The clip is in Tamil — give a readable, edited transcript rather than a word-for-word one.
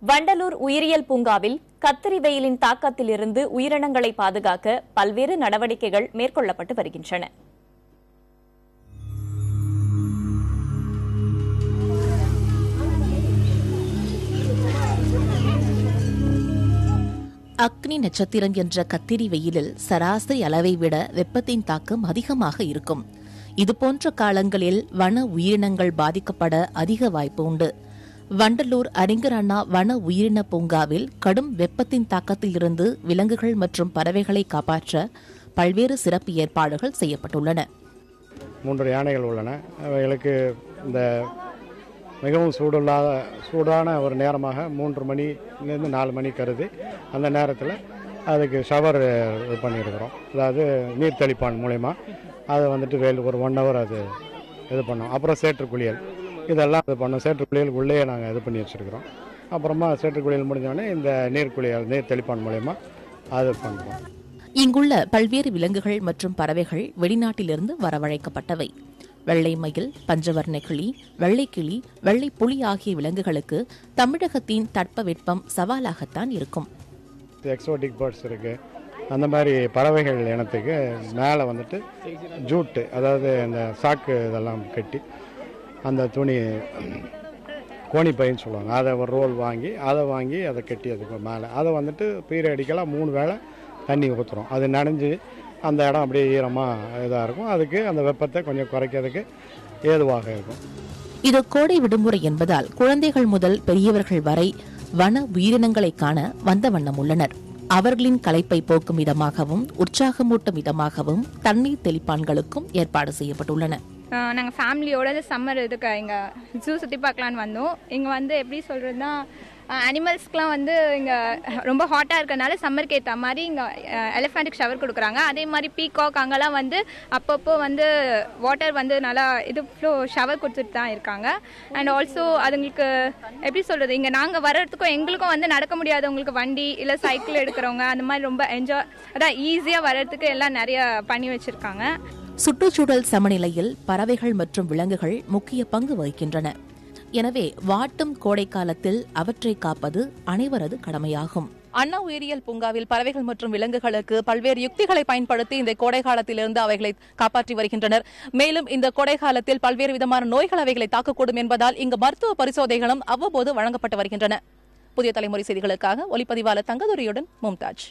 வண்டலூர் உயிரியல் பூங்காவில் கத்திரி வெயிலின் தாக்கத்திலிருந்து உயிரினங்களை பாதுகாக்க பல்வேறு நடவடிக்கைகள் மேற்கொள்ளப்பட்டு வருகின்றன. அக்னி நட்சத்திரம் என்ற கத்திரி வெயிலில் சராசரி அளவை விட வெப்பத்தின் தாக்கம் அதிகமாக இருக்கும். இதுபோன்ற காலங்களில் வன உயிரினங்கள் பாதிக்கப்பட அதிக வாய்ப்பு உண்டு. வண்டலூர் அறிஞர் அண்ணா வன உயிரின பூங்காவில் கடும் வெப்பத்தின் தாக்கத்திலிருந்து விலங்குகள் மற்றும் பறவைகளை காப்பாற்ற பல்வேறு சிறப்பு ஏற்பாடுகள் செய்யப்பட்டுள்ளன. 3 யானைகள் உள்ளன. அவைகளுக்கு இந்த மிகவும் சூடான ஒரு நேரமாக 3 மணிலேருந்து 4 மணி கருதி அந்த நேரத்தில் அதுக்கு ஷவர் இது பண்ணியிருக்கிறோம். அதாவது நீர் தெளிப்பான் மூலயமா அதை வந்துட்டு ஒரு 1 ஹவர் அது இது பண்ணோம். அப்புறம் சேற்று குளியல் இதெல்லாம் இது பண்ணோம். சேற்று குளியல் உள்ளே நாங்கள் இது பண்ணி வச்சுருக்கிறோம். அப்புறமா சேற்று குளியல் முடிஞ்சோடனே இந்த நீர் தெளிப்பான் மூலயமா அது பண்ணுறோம். இங்குள்ள பல்வேறு விலங்குகள் மற்றும் பறவைகள் வெளிநாட்டிலிருந்து வரவழைக்கப்பட்டவை. வெள்ளை மயில், பஞ்சவர்ண கிளி, வெள்ளைக்கிளி, வெள்ளை புலி ஆகிய விலங்குகளுக்கு தமிழகத்தின் தட்பவெப்பம் சவாலாகத்தான் இருக்கும். எக்ஸோட்டிக் பேர்ட்ஸ் இருக்குது. அந்த மாதிரி பறவைகள் இனத்துக்கு மேலே வந்துட்டு ஜூட்டு, அதாவது இந்த சாக்கு இதெல்லாம் கட்டி அந்த துணி கோணிப்பைன்னு சொல்லுவாங்க, அதை ஒரு ரோல் வாங்கி அதை கட்டி அதுக்கு மேலே அதை வந்துட்டு பீரியடிக்கலாக 3 வேளை தண்ணி ஊற்றுறோம். அது நனைஞ்சு அந்த இடம் அப்படியே ஈரமாக இதாக இருக்கும். அதுக்கு அந்த வெப்பத்தை கொஞ்சம் குறைக்கிறதுக்கு ஏதுவாக இருக்கும். இது கோடை விடுமுறை என்பதால் குழந்தைகள் முதல் பெரியவர்கள் வரை வன உயிரினங்களை காண வந்த வண்ணம் உள்ளனர். அவர்களின் களைப்பை போக்கும் விதமாகவும் உற்சாகமூட்டும் விதமாகவும் தண்ணீர் தெளிப்பான்களுக்கும் ஏற்பாடு செய்யப்பட்டுள்ளன. நாங்கள் ஃபேமிலியோட சம்மர் இதுக்கு இங்கே ஜூ சுற்றி பார்க்கலான்னு வந்தோம். இங்கே எப்படி சொல்கிறதுனா அனிமல்ஸ்க்குலாம் இங்கே ரொம்ப ஹாட்டாக இருக்கிறதுனால சம்மருக்கு ஏற்ற மாதிரி இங்கே எலிஃபண்ட்டுக்கு ஷவர் கொடுக்குறாங்க. அதே மாதிரி பீகாக் அங்கெல்லாம் அப்பப்போ வாட்டர் நல்லா ஷவர் கொடுத்துட்டு தான் இருக்காங்க. அண்ட் ஆல்சோ அதுங்களுக்கு எப்படி சொல்கிறது, இங்கே நாங்கள் வர்றதுக்கும் எங்களுக்கும் நடக்க முடியாதவங்களுக்கு வண்டி இல்லை சைக்கிள் எடுக்கிறவங்க அந்த மாதிரி ரொம்ப அதான் ஈஸியாக வர்றதுக்கு எல்லாம் நிறைய பண்ணி வச்சுருக்காங்க. சுற்றுச்சூழல் சமநிலையில் பறவைகள் மற்றும் விலங்குகள் முக்கிய பங்கு வகிக்கின்றன. எனவே வாட்டும் கோடை காலத்தில் அவற்றை காப்பது அனைவரது கடமையாகும். அண்ணா உயிரியல் பூங்காவில் பறவைகள் மற்றும் விலங்குகளுக்கு பல்வேறு யுக்திகளை பயன்படுத்தி இந்த கோடை காலத்திலிருந்து அவைகளை காப்பாற்றி வருகின்றனர். மேலும் இந்த கோடை காலத்தில் பல்வேறு விதமான நோய்கள் அவைகளை தாக்கக்கூடும் என்பதால் இங்கு மருத்துவ பரிசோதனைகளும் அவ்வப்போது வழங்கப்பட்டு வருகின்றன. புதிய தலைமுறை செய்திகளுக்காக ஒளிப்பதிவாளர் தங்கதுரையுடன் மும்தாஜ்.